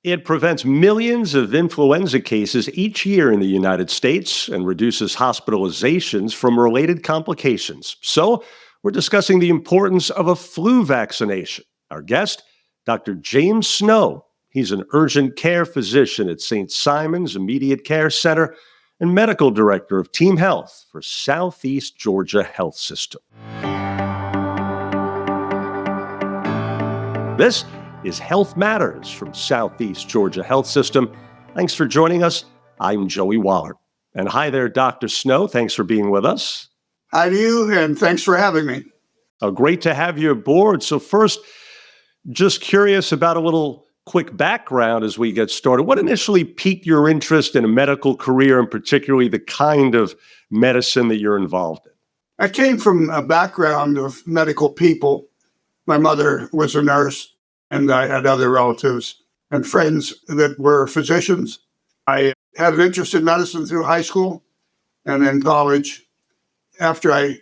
It prevents millions of influenza cases each year in the United States and reduces hospitalizations from related complications. So, we're discussing the importance of a flu vaccination. Our guest, Dr. James Snow. He's an urgent care physician at St. Simon's Immediate Care Center and medical director of Team Health for Southeast Georgia Health System. This is Health Matters from Southeast Georgia Health System. Thanks for joining us. I'm Joey Waller. And hi there, Dr. Snow. Thanks for being with us. Hi to you, and thanks for having me. Great to have you aboard. So first, just curious about a little quick background as we get started. What initially piqued your interest in a medical career, and particularly the kind of medicine that you're involved in? I came from a background of medical people. My mother was a nurse, and I had other relatives and friends that were physicians. I had an interest in medicine through high school and in college. After I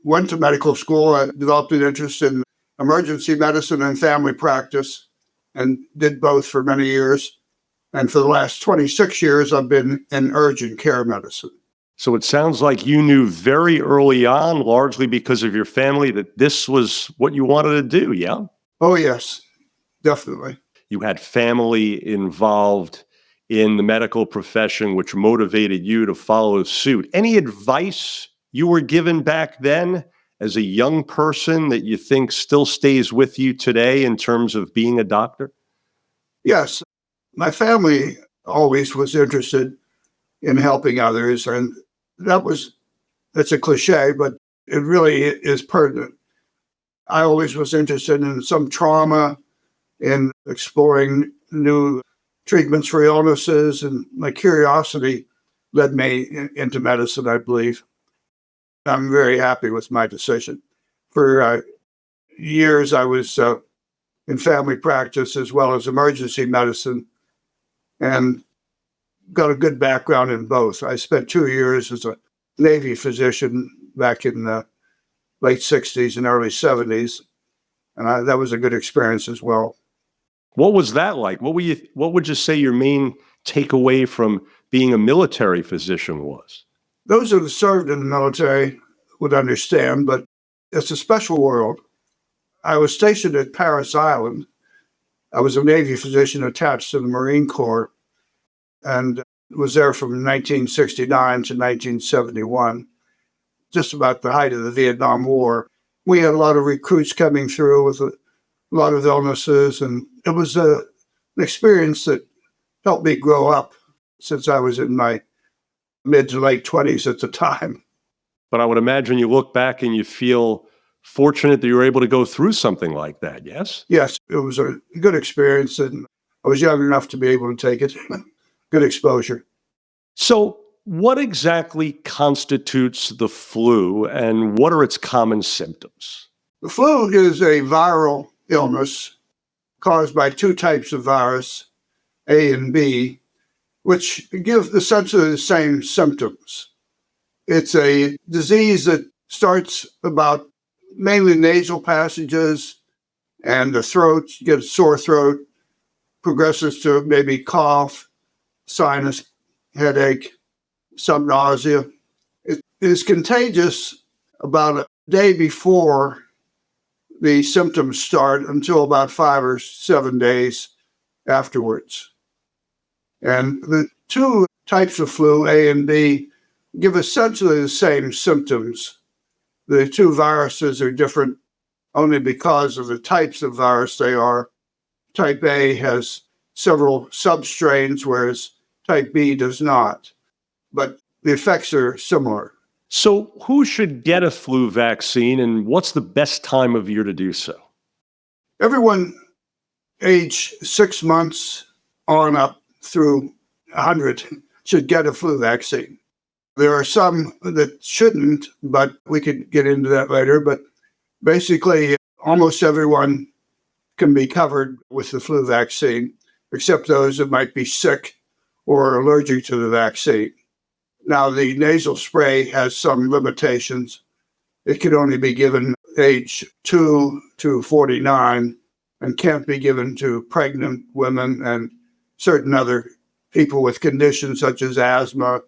went to medical school, I developed an interest in emergency medicine and family practice and did both for many years. And for the last 26 years, I've been in urgent care medicine. So it sounds like you knew very early on, largely because of your family, that this was what you wanted to do, yeah? Oh, yes, definitely. You had family involved in the medical profession, which motivated you to follow suit. Any advice you were given back then as a young person that you think still stays with you today in terms of being a doctor? Yes, my family always was interested in helping others, and that's a cliche, but it really is pertinent. I always was interested in some trauma, in exploring new treatments for illnesses, and my curiosity led me into medicine, I believe. I'm very happy with my decision. For years, I was in family practice as well as emergency medicine, and got a good background in both. I spent 2 years as a Navy physician back in the late 60s and early 70s, and that was a good experience as well. What was that like? What would you say your main takeaway from being a military physician was? Those who have served in the military would understand, but it's a special world. I was stationed at Parris Island. I was a Navy physician attached to the Marine Corps and was there from 1969 to 1971, just about the height of the Vietnam War. We had a lot of recruits coming through with a lot of illnesses, and it was an experience that helped me grow up since I was in my mid to late 20s at the time. But I would imagine you look back and you feel fortunate that you were able to go through something like that, yes? Yes, it was a good experience, and I was young enough to be able to take it. Good exposure. So what exactly constitutes the flu, and what are its common symptoms? The flu is a viral illness caused by two types of virus, A and B, which give essentially the same symptoms. It's a disease that starts about mainly nasal passages and the throat. You get a sore throat, progresses to maybe cough, sinus, headache, some nausea. It is contagious about a day before the symptoms start until about 5 or 7 days afterwards. And the two types of flu, A and B, give essentially the same symptoms. The two viruses are different only because of the types of virus they are. Type A has several substrains, whereas type B does not. But the effects are similar. So who should get a flu vaccine, and what's the best time of year to do so? Everyone age 6 months on up through 100 should get a flu vaccine. There are some that shouldn't, but we could get into that later. But basically, almost everyone can be covered with the flu vaccine, except those that might be sick or allergic to the vaccine. Now, the nasal spray has some limitations. It can only be given age 2 to 49 and can't be given to pregnant women and certain other people with conditions such as asthma,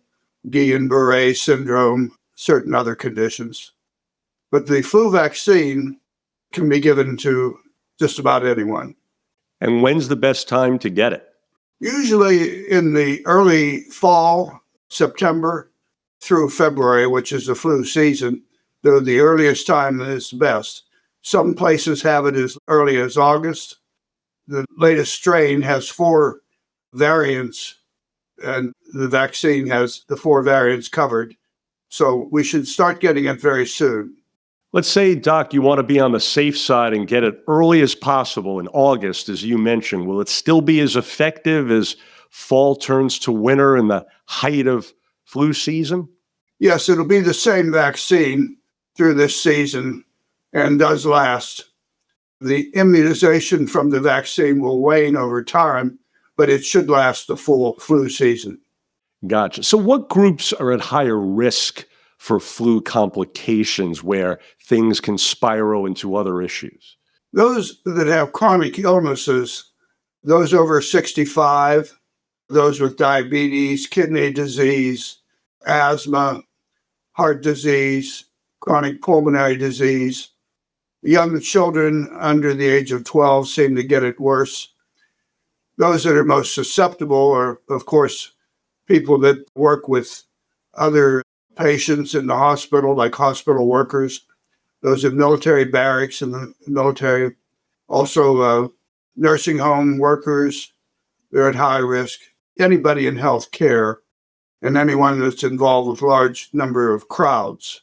Guillain-Barré syndrome, certain other conditions. But the flu vaccine can be given to just about anyone. And when's the best time to get it? Usually in the early fall, September through February, which is the flu season, though the earliest time is best. Some places have it as early as August. The latest strain has 4 variants, and the vaccine has the 4 variants covered. So we should start getting it very soon. Let's say, Doc, you want to be on the safe side and get it early as possible in August, as you mentioned. Will it still be as effective as fall turns to winter and the height of flu season? Yes, it'll be the same vaccine through this season and does last. The immunization from the vaccine will wane over time, but it should last the full flu season. Gotcha. So what groups are at higher risk for flu complications where things can spiral into other issues? Those that have chronic illnesses, those over 65, those with diabetes, kidney disease, asthma, heart disease, chronic pulmonary disease. Young children under the age of 12 seem to get it worse. Those that are most susceptible are, of course, people that work with other patients in the hospital, like hospital workers, those in military barracks in the military, also nursing home workers, they're at high risk. Anybody in health care and anyone that's involved with large number of crowds,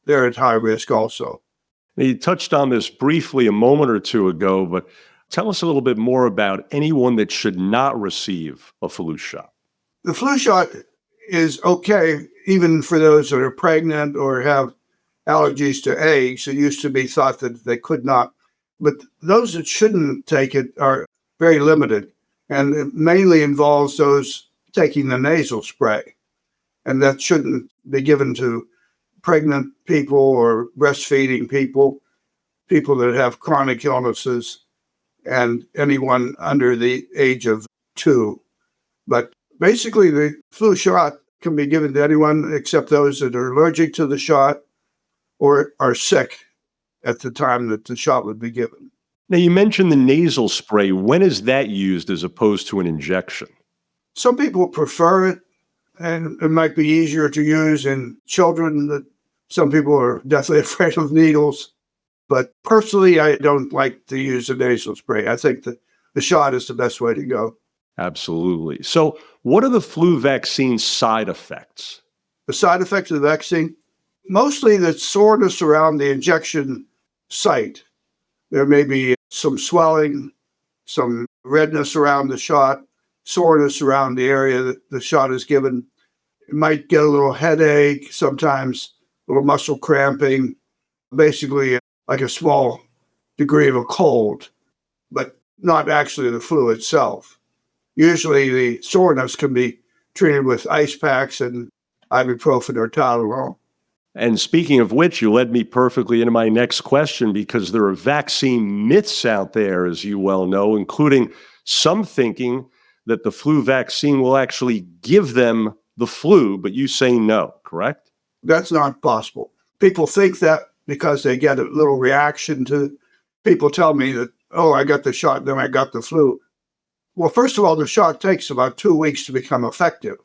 they're at high risk also. Now, you touched on this briefly a moment or two ago, but tell us a little bit more about anyone that should not receive a flu shot. The flu shot is okay even for those that are pregnant or have allergies to eggs. It used to be thought that they could not. But those that shouldn't take it are very limited. And it mainly involves those taking the nasal spray. And that shouldn't be given to pregnant people or breastfeeding people, people that have chronic illnesses, and anyone under the age of 2. But basically, the flu shot can be given to anyone except those that are allergic to the shot or are sick at the time that the shot would be given. Now, you mentioned the nasal spray. When is that used as opposed to an injection? Some people prefer it, and it might be easier to use in children. That some people are definitely afraid of needles. But personally, I don't like to use a nasal spray. I think that the shot is the best way to go. Absolutely. So, what are the flu vaccine side effects? The side effects of the vaccine, mostly the soreness around the injection site. There may be some swelling, some redness around the shot, soreness around the area that the shot is given. It might get a little headache, sometimes a little muscle cramping, basically like a small degree of a cold, but not actually the flu itself. Usually the soreness can be treated with ice packs and ibuprofen or Tylenol. And speaking of which, you led me perfectly into my next question because there are vaccine myths out there, as you well know, including some thinking that the flu vaccine will actually give them the flu, but you say no, correct? That's not possible. People think that because they get a little reaction to, people tell me that, oh, I got the shot, then I got the flu. Well, first of all, the shot takes about 2 weeks to become effective.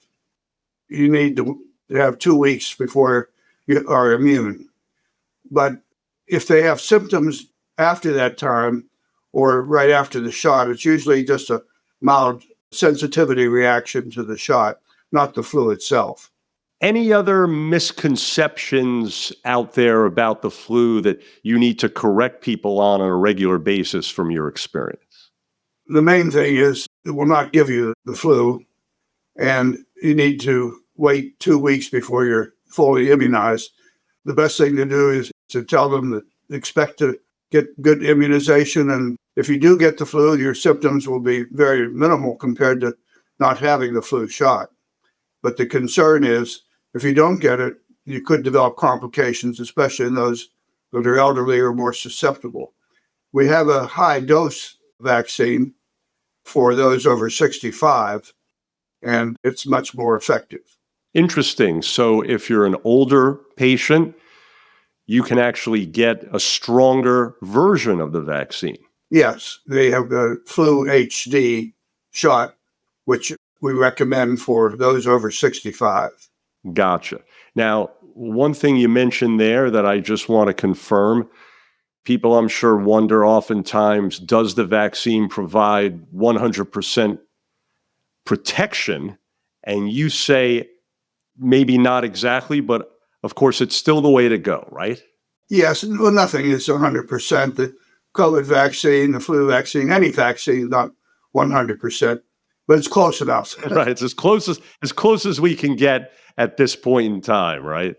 You need to have 2 weeks before you are immune. But if they have symptoms after that time or right after the shot, it's usually just a mild sensitivity reaction to the shot, not the flu itself. Any other misconceptions out there about the flu that you need to correct people on a regular basis from your experience? The main thing is it will not give you the flu, and you need to wait 2 weeks before you're fully immunized. The best thing to do is to tell them that expect to get good immunization, and if you do get the flu, your symptoms will be very minimal compared to not having the flu shot. But the concern is if you don't get it, you could develop complications, especially in those that are elderly or more susceptible. We have a high dose vaccine for those over 65, and it's much more effective. Interesting. So if you're an older patient, you can actually get a stronger version of the vaccine. Yes, they have the flu HD shot, which we recommend for those over 65. Gotcha. Now, one thing you mentioned there that I just want to confirm, people I'm sure wonder oftentimes, does the vaccine provide 100% protection? And you say maybe not exactly, but of course it's still the way to go, right? Yes, well, nothing is 100%. The COVID vaccine, the flu vaccine, any vaccine, not 100%, but it's close enough. Right. It's as close as we can get at this point in time, right?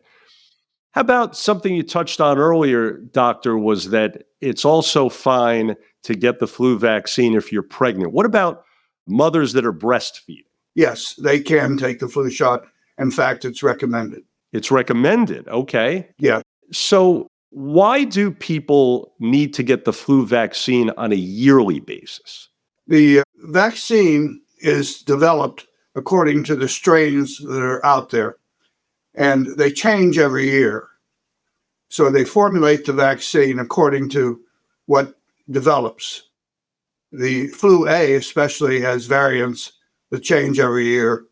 How about something you touched on earlier, doctor, was that it's also fine to get the flu vaccine if you're pregnant. What about mothers that are breastfeeding? Yes, they can take the flu shot. In fact, it's recommended. It's recommended. Okay. Yeah. So why do people need to get the flu vaccine on a yearly basis? The vaccine is developed according to the strains that are out there, and they change every year. So they formulate the vaccine according to what develops. The flu A especially has variants that change every year,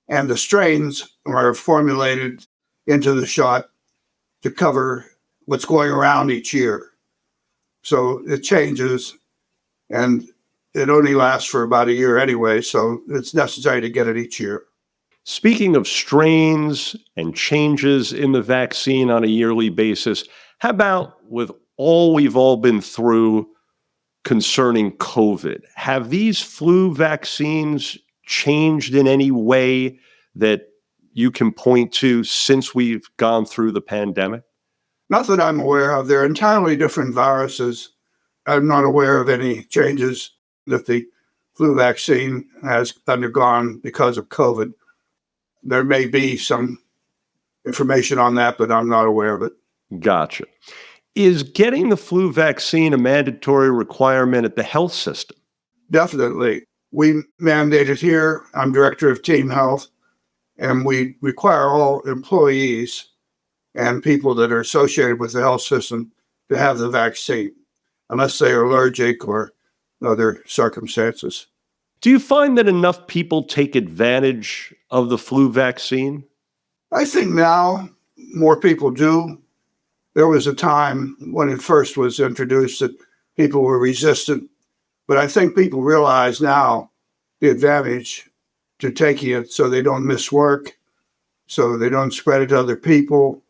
and the strains are formulated into the shot to cover what's going around each year. So it changes, and it only lasts for about a year anyway, so it's necessary to get it each year. Speaking of strains and changes in the vaccine on a yearly basis, how about with all we've all been through concerning COVID? Have these flu vaccines changed in any way that you can point to since we've gone through the pandemic? Not that I'm aware of. They're entirely different viruses. I'm not aware of any changes that the flu vaccine has undergone because of COVID. There may be some information on that, but I'm not aware of it. Gotcha. Is getting the flu vaccine a mandatory requirement at the health system? Definitely. We mandate it here. I'm director of team health, and we require all employees and people that are associated with the health system to have the vaccine, unless they are allergic or other circumstances. Do you find that enough people take advantage of the flu vaccine? I think now more people do. There was a time when it first was introduced that people were resistant, but I think people realize now the advantage to taking it so they don't miss work, so they don't spread it to other people,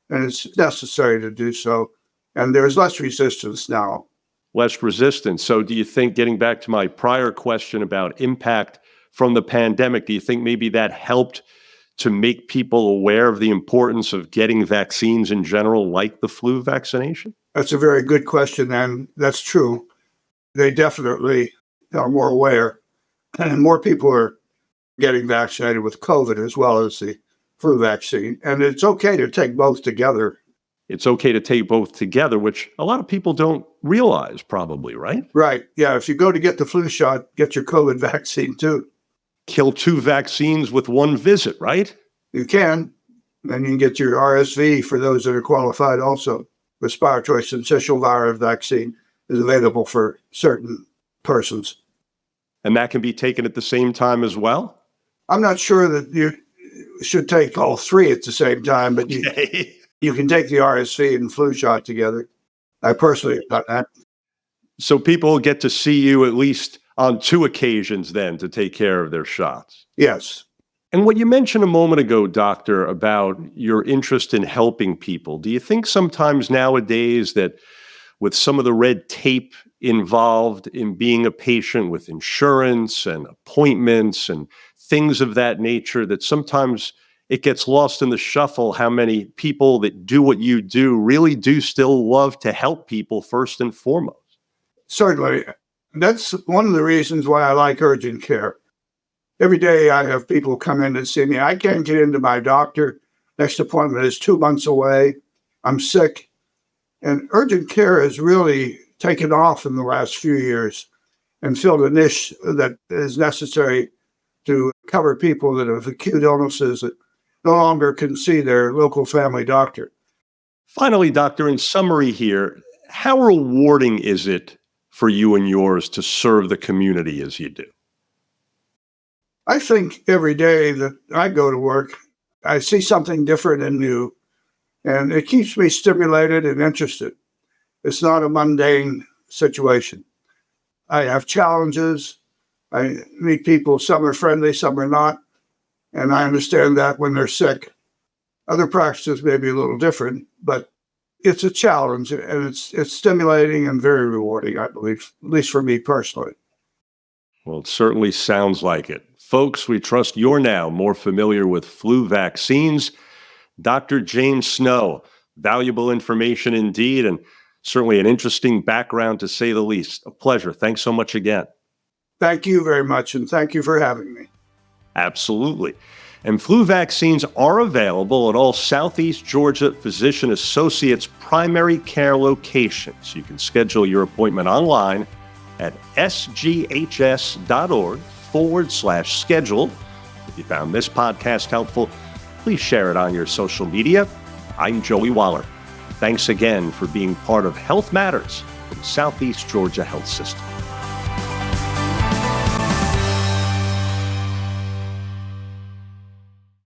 and it's necessary to do so. And there's less resistance now. Less resistance. So do you think, getting back to my prior question about impact from the pandemic, do you think maybe that helped to make people aware of the importance of getting vaccines in general, like the flu vaccination? That's a very good question, and that's true. They definitely are more aware, and more people are getting vaccinated with COVID as well as the flu vaccine. And it's okay to take both together. It's okay to take both together, which a lot of people don't realize probably, right? Right. Yeah. If you go to get the flu shot, get your COVID vaccine too. Kill two vaccines with one visit, right? You can. And you can get your RSV for those that are qualified also. Respiratory syncytial virus vaccine is available for certain persons. And that can be taken at the same time as well? I'm not sure that you should take all three at the same time, but Okay. you can take the RSV and flu shot together. I personally have done that. So people get to see you at least on two occasions then to take care of their shots. Yes. And what you mentioned a moment ago, doctor, about your interest in helping people, do you think sometimes nowadays that with some of the red tape involved in being a patient with insurance and appointments and things of that nature, that sometimes it gets lost in the shuffle how many people that do what you do really do still love to help people first and foremost? Certainly. That's one of the reasons why I like urgent care. Every day I have people come in and see me. I can't get into my doctor. Next appointment is 2 months away. I'm sick. And urgent care has really taken off in the last few years. and fill the niche that is necessary to cover people that have acute illnesses that no longer can see their local family doctor. Finally, doctor, in summary here, how rewarding is it for you and yours to serve the community as you do? I think every day that I go to work, I see something different and new, and it keeps me stimulated and interested. It's not a mundane situation. I have challenges. I meet people, some are friendly, some are not, and I understand that when they're sick. Other practices may be a little different, but it's a challenge, and it's stimulating and very rewarding, I believe, at least for me personally. Well, it certainly sounds like it. Folks, we trust you're now more familiar with flu vaccines. Dr. James Snow, valuable information indeed, and certainly an interesting background to say the least. A pleasure. Thanks so much again. Thank you very much, and thank you for having me. Absolutely. And flu vaccines are available at all Southeast Georgia Physician Associates primary care locations. You can schedule your appointment online at sghs.org/schedule. If you found this podcast helpful, please share it on your social media. I'm Joey Waller. Thanks again for being part of Health Matters from Southeast Georgia Health System.